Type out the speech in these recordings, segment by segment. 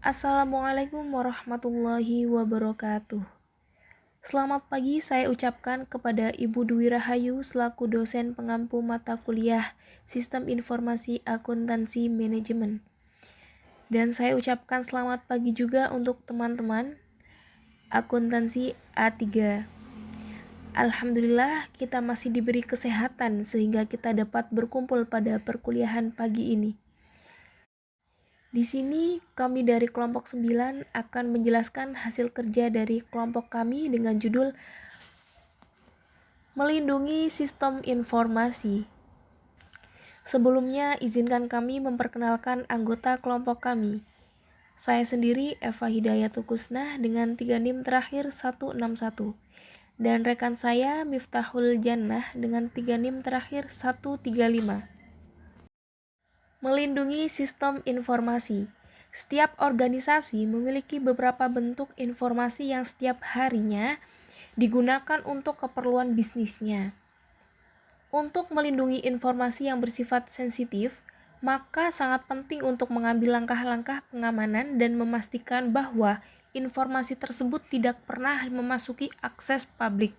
Assalamualaikum warahmatullahi wabarakatuh. Selamat pagi saya ucapkan kepada Ibu Dwi Rahayu selaku dosen pengampu mata kuliah Sistem Informasi Akuntansi Manajemen. Dan saya ucapkan selamat pagi juga untuk teman-teman akuntansi A3. Alhamdulillah kita masih diberi kesehatan sehingga kita dapat berkumpul pada perkuliahan pagi ini. Di sini kami dari kelompok 9 akan menjelaskan hasil kerja dari kelompok kami dengan judul Melindungi Sistem Informasi. Sebelumnya izinkan kami memperkenalkan anggota kelompok kami. Saya sendiri Eva Hidayatul Kusnah dengan 3 NIM terakhir 161 dan rekan saya Miftahul Jannah dengan 3 NIM terakhir 135. Melindungi sistem informasi. Setiap organisasi memiliki beberapa bentuk informasi yang setiap harinya digunakan untuk keperluan bisnisnya. Untuk melindungi informasi yang bersifat sensitif, maka sangat penting untuk mengambil langkah-langkah pengamanan dan memastikan bahwa informasi tersebut tidak pernah memasuki akses publik.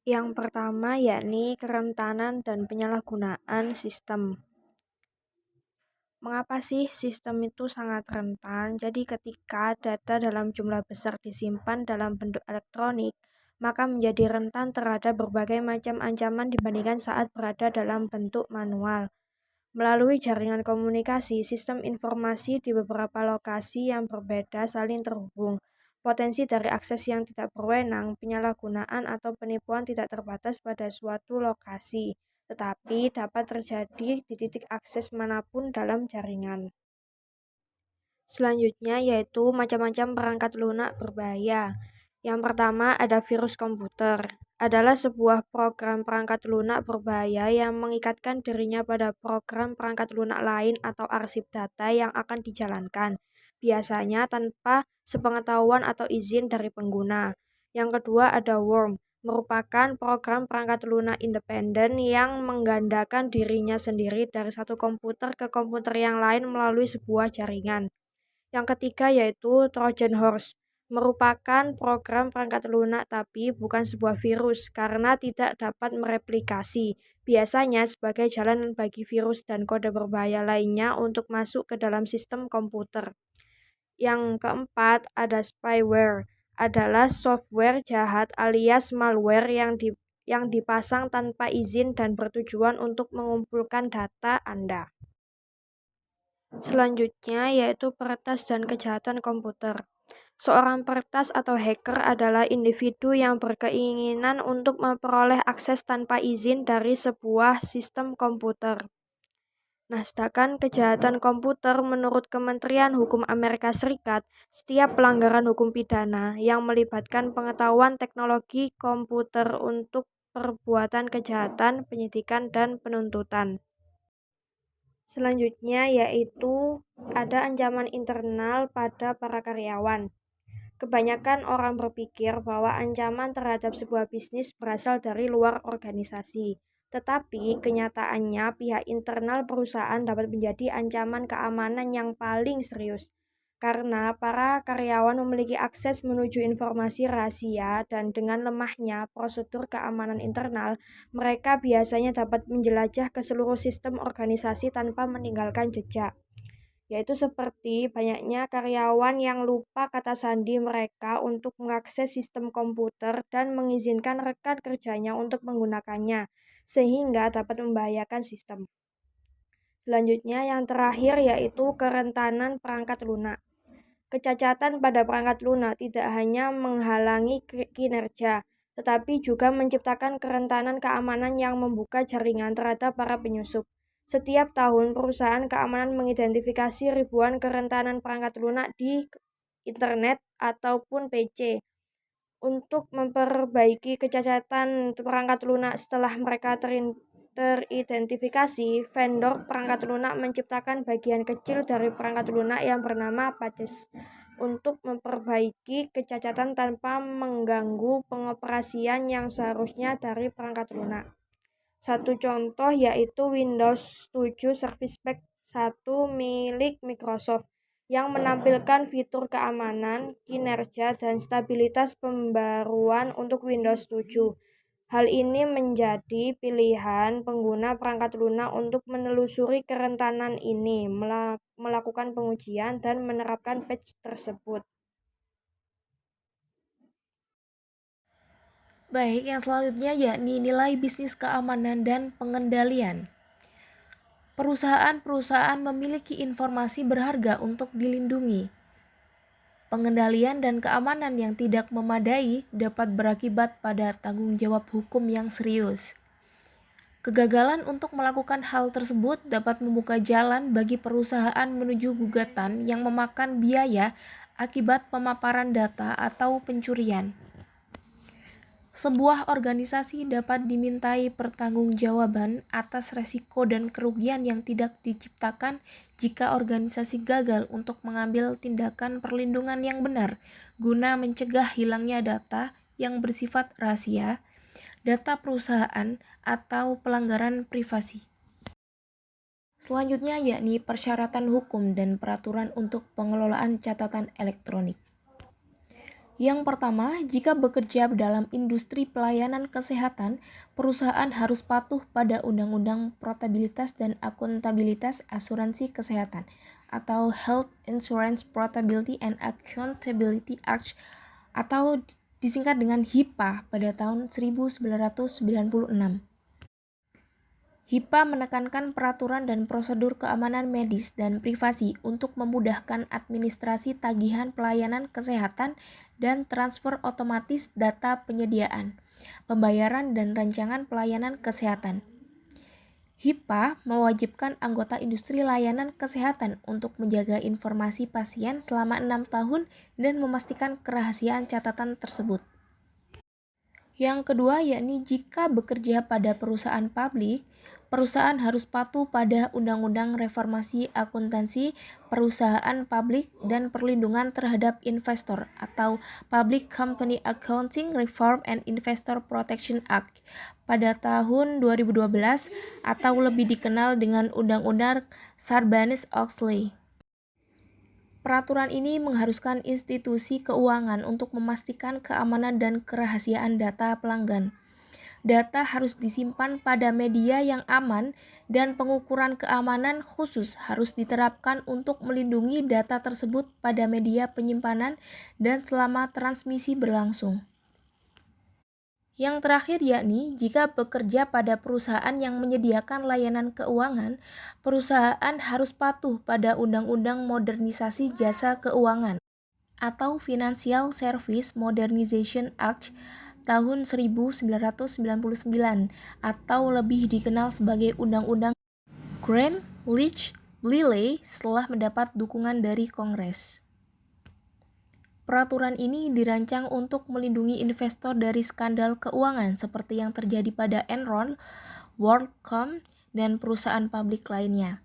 Yang pertama yakni kerentanan dan penyalahgunaan sistem. Mengapa sih sistem itu sangat rentan? Jadi ketika data dalam jumlah besar disimpan dalam bentuk elektronik, maka menjadi rentan terhadap berbagai macam ancaman dibandingkan saat berada dalam bentuk manual. Melalui jaringan komunikasi, sistem informasi di beberapa lokasi yang berbeda saling terhubung. Potensi dari akses yang tidak berwenang, penyalahgunaan atau penipuan tidak terbatas pada suatu lokasi, tetapi dapat terjadi di titik akses manapun dalam jaringan. Selanjutnya yaitu macam-macam perangkat lunak berbahaya. Yang pertama ada virus komputer. Adalah sebuah program perangkat lunak berbahaya yang mengikatkan dirinya pada program perangkat lunak lain atau arsip data yang akan dijalankan, biasanya tanpa sepengetahuan atau izin dari pengguna. Yang kedua ada worm, merupakan program perangkat lunak independen yang menggandakan dirinya sendiri dari satu komputer ke komputer yang lain melalui sebuah jaringan. Yang ketiga yaitu Trojan Horse, merupakan program perangkat lunak tapi bukan sebuah virus karena tidak dapat mereplikasi, biasanya sebagai jalan bagi virus dan kode berbahaya lainnya untuk masuk ke dalam sistem komputer. Yang keempat ada spyware, adalah software jahat alias malware yang dipasang tanpa izin dan bertujuan untuk mengumpulkan data Anda. Selanjutnya yaitu peretas dan kejahatan komputer. Seorang peretas atau hacker adalah individu yang berkeinginan untuk memperoleh akses tanpa izin dari sebuah sistem komputer. Nah, sedangkan kejahatan komputer menurut Kementerian Hukum Amerika Serikat, setiap pelanggaran hukum pidana yang melibatkan pengetahuan teknologi komputer untuk perbuatan kejahatan, penyidikan, dan penuntutan. Selanjutnya yaitu ada ancaman internal pada para karyawan. Kebanyakan orang berpikir bahwa ancaman terhadap sebuah bisnis berasal dari luar organisasi. Tetapi kenyataannya pihak internal perusahaan dapat menjadi ancaman keamanan yang paling serius. Karena para karyawan memiliki akses menuju informasi rahasia dan dengan lemahnya prosedur keamanan internal, mereka biasanya dapat menjelajah ke seluruh sistem organisasi tanpa meninggalkan jejak. Yaitu seperti banyaknya karyawan yang lupa kata sandi mereka untuk mengakses sistem komputer dan mengizinkan rekan kerjanya untuk menggunakannya, sehingga dapat membahayakan sistem. Selanjutnya yang terakhir yaitu kerentanan perangkat lunak. Kecacatan pada perangkat lunak tidak hanya menghalangi kinerja, tetapi juga menciptakan kerentanan keamanan yang membuka jaringan terhadap para penyusup. Setiap tahun, perusahaan keamanan mengidentifikasi ribuan kerentanan perangkat lunak di internet ataupun PC. Untuk memperbaiki kecacatan perangkat lunak setelah mereka teridentifikasi, vendor perangkat lunak menciptakan bagian kecil dari perangkat lunak yang bernama patches untuk memperbaiki kecacatan tanpa mengganggu pengoperasian yang seharusnya dari perangkat lunak. Satu contoh yaitu Windows 7 Service Pack 1 milik Microsoft yang menampilkan fitur keamanan, kinerja, dan stabilitas pembaruan untuk Windows 7. Hal ini menjadi pilihan pengguna perangkat lunak untuk menelusuri kerentanan ini, melakukan pengujian, dan menerapkan patch tersebut. Baik, yang selanjutnya yakni nilai bisnis keamanan dan pengendalian. Perusahaan-perusahaan memiliki informasi berharga untuk dilindungi. Pengendalian dan keamanan yang tidak memadai dapat berakibat pada tanggung jawab hukum yang serius. Kegagalan untuk melakukan hal tersebut dapat membuka jalan bagi perusahaan menuju gugatan yang memakan biaya akibat pemaparan data atau pencurian. Sebuah organisasi dapat dimintai pertanggungjawaban atas resiko dan kerugian yang tidak diciptakan jika organisasi gagal untuk mengambil tindakan perlindungan yang benar guna mencegah hilangnya data yang bersifat rahasia, data perusahaan, atau pelanggaran privasi. Selanjutnya yakni persyaratan hukum dan peraturan untuk pengelolaan catatan elektronik. Yang pertama, jika bekerja dalam industri pelayanan kesehatan, perusahaan harus patuh pada Undang-Undang Portabilitas dan Akuntabilitas Asuransi Kesehatan atau Health Insurance Portability and Accountability Act atau disingkat dengan HIPAA pada tahun 1996. HIPAA menekankan peraturan dan prosedur keamanan medis dan privasi untuk memudahkan administrasi tagihan pelayanan kesehatan dan transfer otomatis data penyediaan, pembayaran, dan rancangan pelayanan kesehatan. HIPAA mewajibkan anggota industri layanan kesehatan untuk menjaga informasi pasien selama 6 tahun dan memastikan kerahasiaan catatan tersebut. Yang kedua yakni jika bekerja pada perusahaan publik, perusahaan harus patuh pada Undang-Undang Reformasi Akuntansi Perusahaan Publik dan Perlindungan Terhadap Investor atau Public Company Accounting Reform and Investor Protection Act pada tahun 2012 atau lebih dikenal dengan Undang-Undang Sarbanes-Oxley. Peraturan ini mengharuskan institusi keuangan untuk memastikan keamanan dan kerahasiaan data pelanggan. Data harus disimpan pada media yang aman dan pengukuran keamanan khusus harus diterapkan untuk melindungi data tersebut pada media penyimpanan dan selama transmisi berlangsung. Yang terakhir yakni jika bekerja pada perusahaan yang menyediakan layanan keuangan, perusahaan harus patuh pada Undang-Undang Modernisasi Jasa Keuangan atau Financial Service Modernization Act tahun 1999 atau lebih dikenal sebagai Undang-Undang Gramm-Leach-Bliley setelah mendapat dukungan dari Kongres. Peraturan ini dirancang untuk melindungi investor dari skandal keuangan seperti yang terjadi pada Enron, WorldCom, dan perusahaan publik lainnya.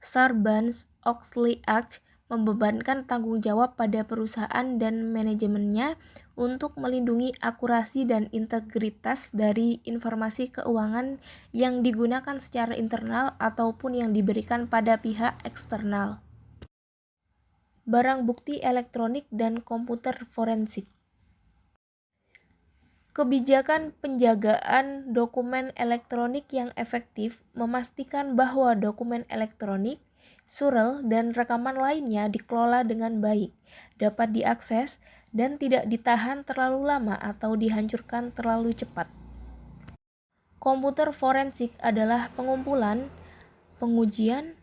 Sarbanes-Oxley Act membebankan tanggung jawab pada perusahaan dan manajemennya untuk melindungi akurasi dan integritas dari informasi keuangan yang digunakan secara internal ataupun yang diberikan pada pihak eksternal. Barang bukti elektronik dan komputer forensik. Kebijakan penjagaan dokumen elektronik yang efektif memastikan bahwa dokumen elektronik, surel, dan rekaman lainnya dikelola dengan baik, dapat diakses, dan tidak ditahan terlalu lama atau dihancurkan terlalu cepat. Komputer forensik adalah pengumpulan, pengujian,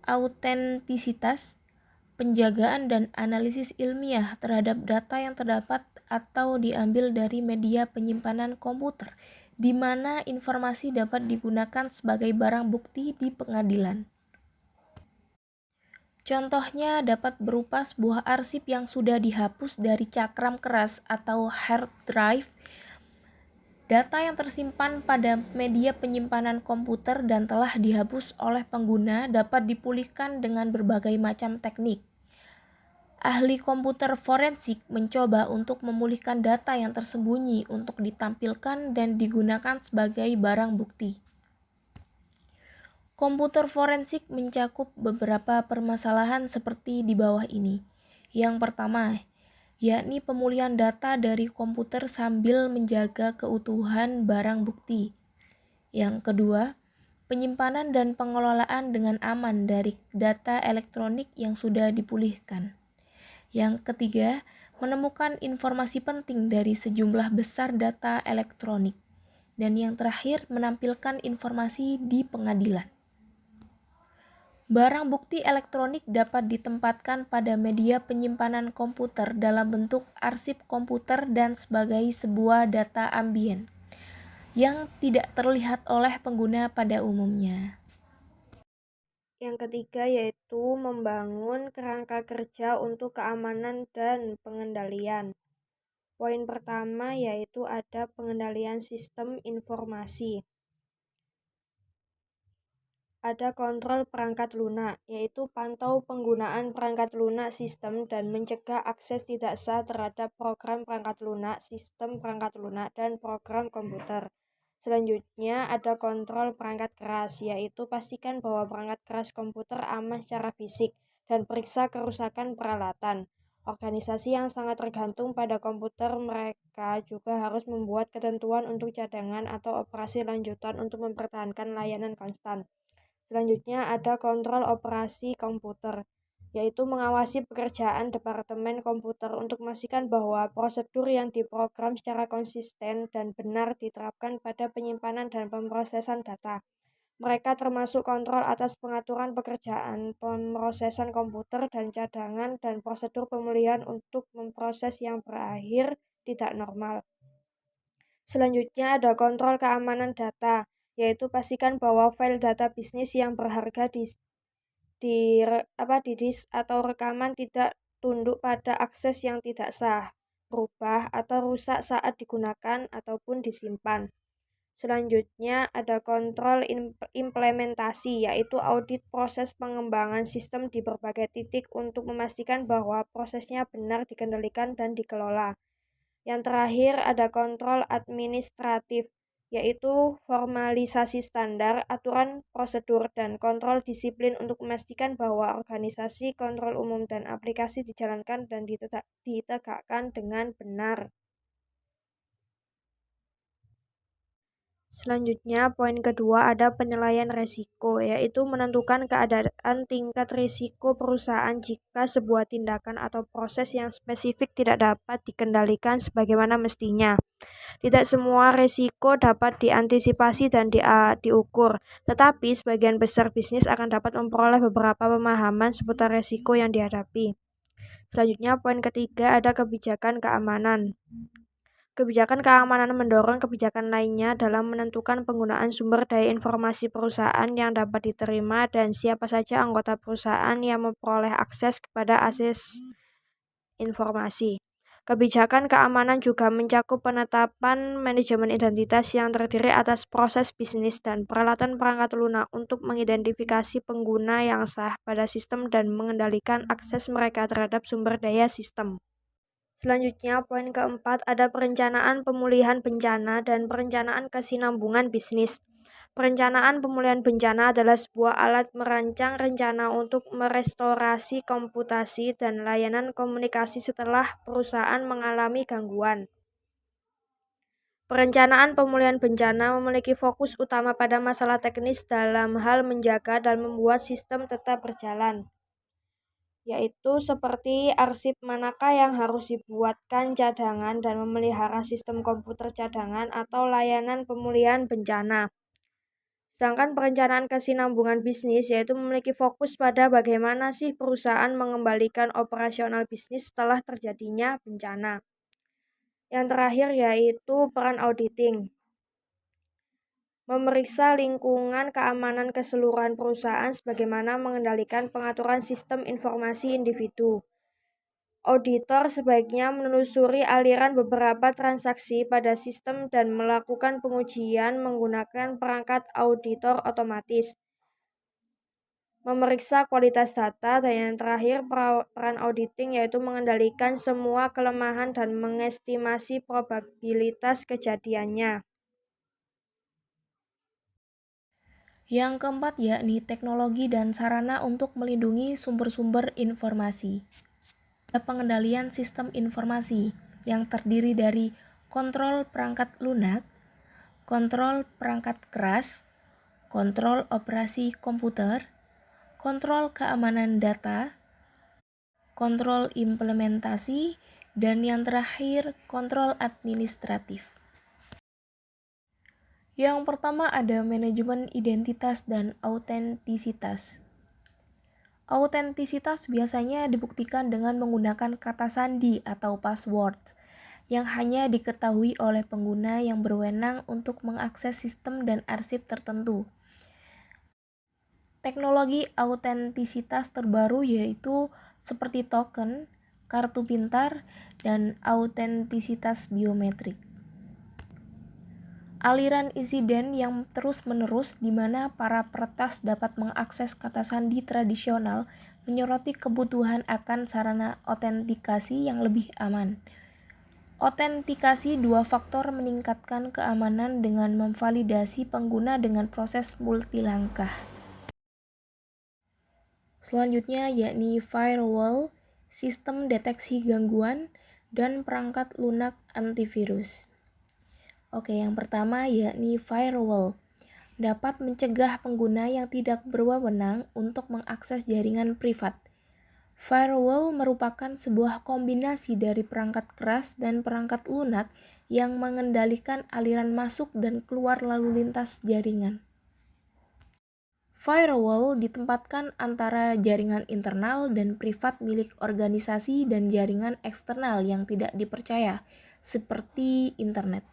autentisitas, penjagaan dan analisis ilmiah terhadap data yang terdapat atau diambil dari media penyimpanan komputer, di mana informasi dapat digunakan sebagai barang bukti di pengadilan. Contohnya dapat berupa sebuah arsip yang sudah dihapus dari cakram keras atau hard drive, data yang tersimpan pada media penyimpanan komputer dan telah dihapus oleh pengguna dapat dipulihkan dengan berbagai macam teknik. Ahli komputer forensik mencoba untuk memulihkan data yang tersembunyi untuk ditampilkan dan digunakan sebagai barang bukti. Komputer forensik mencakup beberapa permasalahan seperti di bawah ini. Yang pertama, yakni pemulihan data dari komputer sambil menjaga keutuhan barang bukti. Yang kedua, penyimpanan dan pengelolaan dengan aman dari data elektronik yang sudah dipulihkan. Yang ketiga, menemukan informasi penting dari sejumlah besar data elektronik. Dan yang terakhir, menampilkan informasi di pengadilan. Barang bukti elektronik dapat ditempatkan pada media penyimpanan komputer dalam bentuk arsip komputer dan sebagai sebuah data ambien yang tidak terlihat oleh pengguna pada umumnya. Yang ketiga yaitu membangun kerangka kerja untuk keamanan dan pengendalian. Poin pertama yaitu ada pengendalian sistem informasi. Ada kontrol perangkat lunak, yaitu pantau penggunaan perangkat lunak sistem dan mencegah akses tidak sah terhadap program perangkat lunak, sistem perangkat lunak, dan program komputer. Selanjutnya ada kontrol perangkat keras, yaitu pastikan bahwa perangkat keras komputer aman secara fisik dan periksa kerusakan peralatan. Organisasi yang sangat tergantung pada komputer mereka juga harus membuat ketentuan untuk cadangan atau operasi lanjutan untuk mempertahankan layanan konstan. Selanjutnya ada kontrol operasi komputer, yaitu mengawasi pekerjaan Departemen Komputer untuk memastikan bahwa prosedur yang diprogram secara konsisten dan benar diterapkan pada penyimpanan dan pemrosesan data. Mereka termasuk kontrol atas pengaturan pekerjaan, pemrosesan komputer dan cadangan, dan prosedur pemulihan untuk memproses yang berakhir tidak normal. Selanjutnya ada kontrol keamanan data, yaitu pastikan bahwa file data bisnis yang berharga di disk atau rekaman tidak tunduk pada akses yang tidak sah, berubah, atau rusak saat digunakan ataupun disimpan. Selanjutnya ada kontrol implementasi, yaitu audit proses pengembangan sistem di berbagai titik untuk memastikan bahwa prosesnya benar dikendalikan dan dikelola. Yang terakhir ada kontrol administratif, yaitu formalisasi standar, aturan prosedur, dan kontrol disiplin untuk memastikan bahwa organisasi, kontrol umum, dan aplikasi dijalankan dan ditegakkan dengan benar. Selanjutnya, poin kedua ada penilaian risiko, yaitu menentukan keadaan tingkat risiko perusahaan jika sebuah tindakan atau proses yang spesifik tidak dapat dikendalikan sebagaimana mestinya. Tidak semua risiko dapat diantisipasi dan diukur, tetapi sebagian besar bisnis akan dapat memperoleh beberapa pemahaman seputar risiko yang dihadapi. Selanjutnya, poin ketiga ada kebijakan keamanan. Kebijakan keamanan mendorong kebijakan lainnya dalam menentukan penggunaan sumber daya informasi perusahaan yang dapat diterima dan siapa saja anggota perusahaan yang memperoleh akses kepada akses informasi. Kebijakan keamanan juga mencakup penetapan manajemen identitas yang terdiri atas proses bisnis dan peralatan perangkat lunak untuk mengidentifikasi pengguna yang sah pada sistem dan mengendalikan akses mereka terhadap sumber daya sistem. Selanjutnya, poin keempat ada perencanaan pemulihan bencana dan perencanaan kesinambungan bisnis. Perencanaan pemulihan bencana adalah sebuah alat merancang rencana untuk merestorasi komputasi dan layanan komunikasi setelah perusahaan mengalami gangguan. Perencanaan pemulihan bencana memiliki fokus utama pada masalah teknis dalam hal menjaga dan membuat sistem tetap berjalan, yaitu seperti arsip manakah yang harus dibuatkan cadangan dan memelihara sistem komputer cadangan atau layanan pemulihan bencana. Sedangkan perencanaan kesinambungan bisnis yaitu memiliki fokus pada bagaimana sih perusahaan mengembalikan operasional bisnis setelah terjadinya bencana. Yang terakhir yaitu peran auditing. Memeriksa lingkungan keamanan keseluruhan perusahaan sebagaimana mengendalikan pengaturan sistem informasi individu. Auditor sebaiknya menelusuri aliran beberapa transaksi pada sistem dan melakukan pengujian menggunakan perangkat auditor otomatis. Memeriksa kualitas data, dan yang terakhir peran auditing yaitu mengendalikan semua kelemahan dan mengestimasi probabilitas kejadiannya. Yang keempat yakni teknologi dan sarana untuk melindungi sumber-sumber informasi. Pengendalian sistem informasi yang terdiri dari kontrol perangkat lunak, kontrol perangkat keras, kontrol operasi komputer, kontrol keamanan data, kontrol implementasi, dan yang terakhir kontrol administratif. Yang pertama ada manajemen identitas dan autentisitas. Autentisitas biasanya dibuktikan dengan menggunakan kata sandi atau password yang hanya diketahui oleh pengguna yang berwenang untuk mengakses sistem dan arsip tertentu. Teknologi autentisitas terbaru yaitu seperti token, kartu pintar, dan autentisitas biometrik. Aliran insiden yang terus-menerus di mana para peretas dapat mengakses kata sandi tradisional menyoroti kebutuhan akan sarana autentikasi yang lebih aman. Autentikasi dua faktor meningkatkan keamanan dengan memvalidasi pengguna dengan proses multilangkah. Selanjutnya yakni firewall, sistem deteksi gangguan, dan perangkat lunak antivirus. Oke, yang pertama yakni firewall. Dapat mencegah pengguna yang tidak berwenang untuk mengakses jaringan privat. Firewall merupakan sebuah kombinasi dari perangkat keras dan perangkat lunak yang mengendalikan aliran masuk dan keluar lalu lintas jaringan. Firewall ditempatkan antara jaringan internal dan privat milik organisasi dan jaringan eksternal yang tidak dipercaya, seperti internet.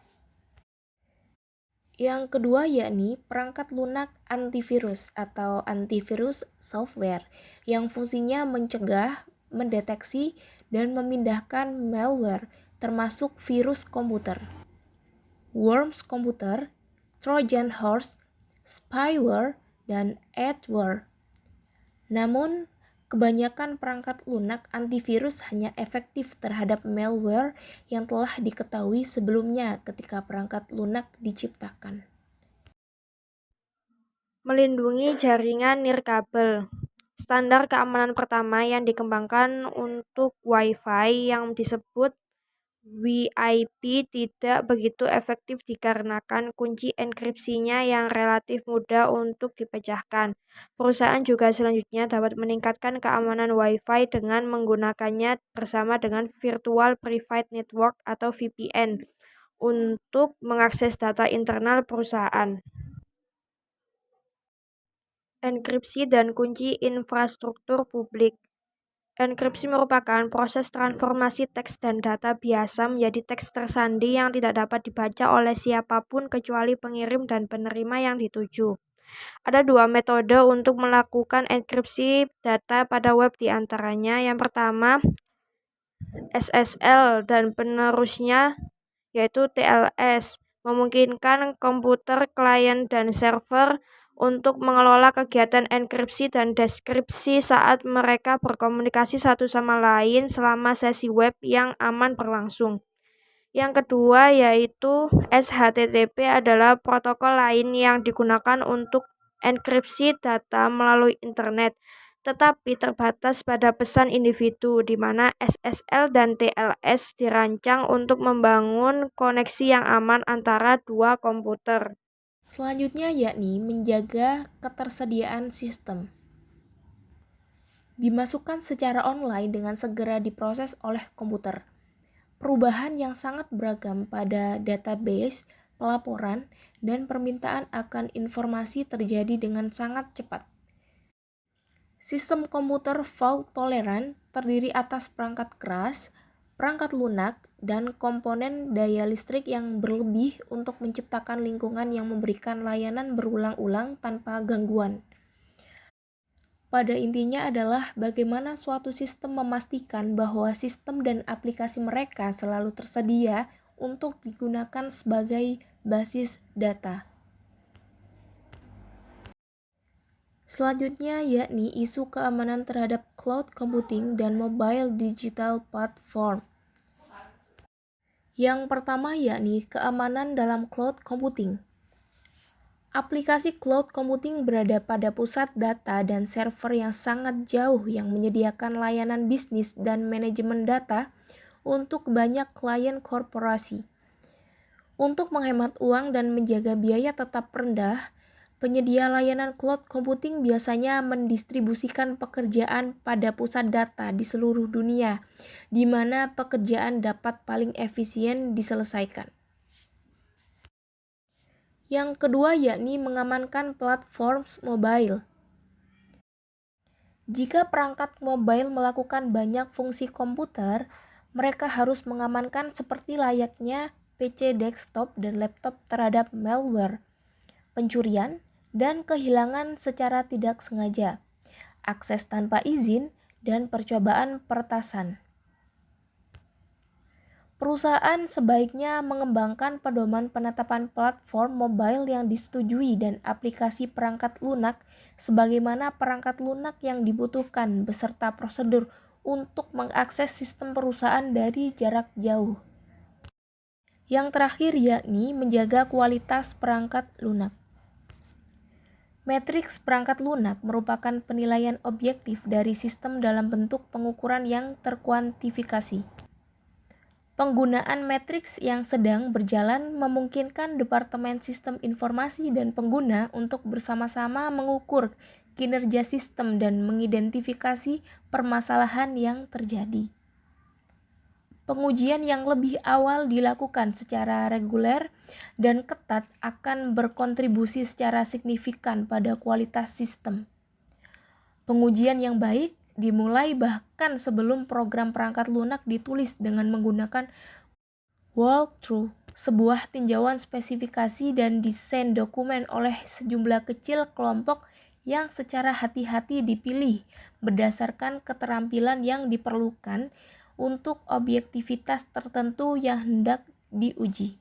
Yang kedua yakni perangkat lunak antivirus atau antivirus software yang fungsinya mencegah, mendeteksi, dan memindahkan malware termasuk virus komputer, worms komputer, Trojan horse, spyware, dan adware. Namun, kebanyakan perangkat lunak antivirus hanya efektif terhadap malware yang telah diketahui sebelumnya ketika perangkat lunak diciptakan. Melindungi jaringan nirkabel. Standar keamanan pertama yang dikembangkan untuk Wi-Fi yang disebut WIP tidak begitu efektif dikarenakan kunci enkripsinya yang relatif mudah untuk dipecahkan. Perusahaan juga selanjutnya dapat meningkatkan keamanan Wi-Fi dengan menggunakannya bersama dengan Virtual Private Network atau VPN untuk mengakses data internal perusahaan. Enkripsi dan kunci infrastruktur publik. Enkripsi merupakan proses transformasi teks dan data biasa menjadi teks tersandi yang tidak dapat dibaca oleh siapapun kecuali pengirim dan penerima yang dituju. Ada dua metode untuk melakukan enkripsi data pada web di antaranya. Yang pertama, SSL dan penerusnya yaitu TLS, memungkinkan komputer, klien, dan server untuk mengelola kegiatan enkripsi dan deskripsi saat mereka berkomunikasi satu sama lain selama sesi web yang aman berlangsung. Yang kedua yaitu SHTTP adalah protokol lain yang digunakan untuk enkripsi data melalui internet, tetapi terbatas pada pesan individu, di mana SSL dan TLS dirancang untuk membangun koneksi yang aman antara dua komputer. Selanjutnya yakni menjaga ketersediaan sistem. Dimasukkan secara online dengan segera diproses oleh komputer. Perubahan yang sangat beragam pada database, pelaporan, dan permintaan akan informasi terjadi dengan sangat cepat. Sistem komputer fault tolerant terdiri atas perangkat keras, perangkat lunak, dan komponen daya listrik yang berlebih untuk menciptakan lingkungan yang memberikan layanan berulang-ulang tanpa gangguan. Pada intinya adalah bagaimana suatu sistem memastikan bahwa sistem dan aplikasi mereka selalu tersedia untuk digunakan sebagai basis data. Selanjutnya yakni isu keamanan terhadap cloud computing dan mobile digital platform. Yang pertama yakni keamanan dalam cloud computing. Aplikasi cloud computing berada pada pusat data dan server yang sangat jauh yang menyediakan layanan bisnis dan manajemen data untuk banyak klien korporasi. Untuk menghemat uang dan menjaga biaya tetap rendah, penyedia layanan cloud computing biasanya mendistribusikan pekerjaan pada pusat data di seluruh dunia, di mana pekerjaan dapat paling efisien diselesaikan. Yang kedua yakni mengamankan platform mobile. Jika perangkat mobile melakukan banyak fungsi komputer, mereka harus mengamankan seperti layaknya PC desktop dan laptop terhadap malware, pencurian, dan kehilangan secara tidak sengaja, akses tanpa izin, dan percobaan peretasan. Perusahaan sebaiknya mengembangkan pedoman penetapan platform mobile yang disetujui dan aplikasi perangkat lunak sebagaimana perangkat lunak yang dibutuhkan beserta prosedur untuk mengakses sistem perusahaan dari jarak jauh. Yang terakhir yakni menjaga kualitas perangkat lunak. Matriks perangkat lunak merupakan penilaian objektif dari sistem dalam bentuk pengukuran yang terkuantifikasi. Penggunaan matriks yang sedang berjalan memungkinkan Departemen Sistem Informasi dan Pengguna untuk bersama-sama mengukur kinerja sistem dan mengidentifikasi permasalahan yang terjadi. Pengujian yang lebih awal dilakukan secara reguler dan ketat akan berkontribusi secara signifikan pada kualitas sistem. Pengujian yang baik dimulai bahkan sebelum program perangkat lunak ditulis dengan menggunakan walkthrough, sebuah tinjauan spesifikasi dan desain dokumen oleh sejumlah kecil kelompok yang secara hati-hati dipilih berdasarkan keterampilan yang diperlukan untuk objektivitas tertentu yang hendak diuji.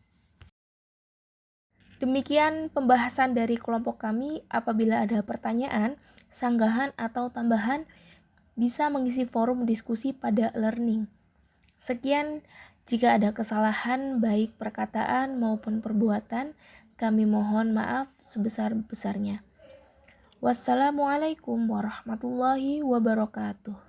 Demikian pembahasan dari kelompok kami. Apabila ada pertanyaan, sanggahan atau tambahan, bisa mengisi forum diskusi pada learning. Sekian, jika ada kesalahan baik perkataan maupun perbuatan, kami mohon maaf sebesar-besarnya. Wassalamualaikum warahmatullahi wabarakatuh.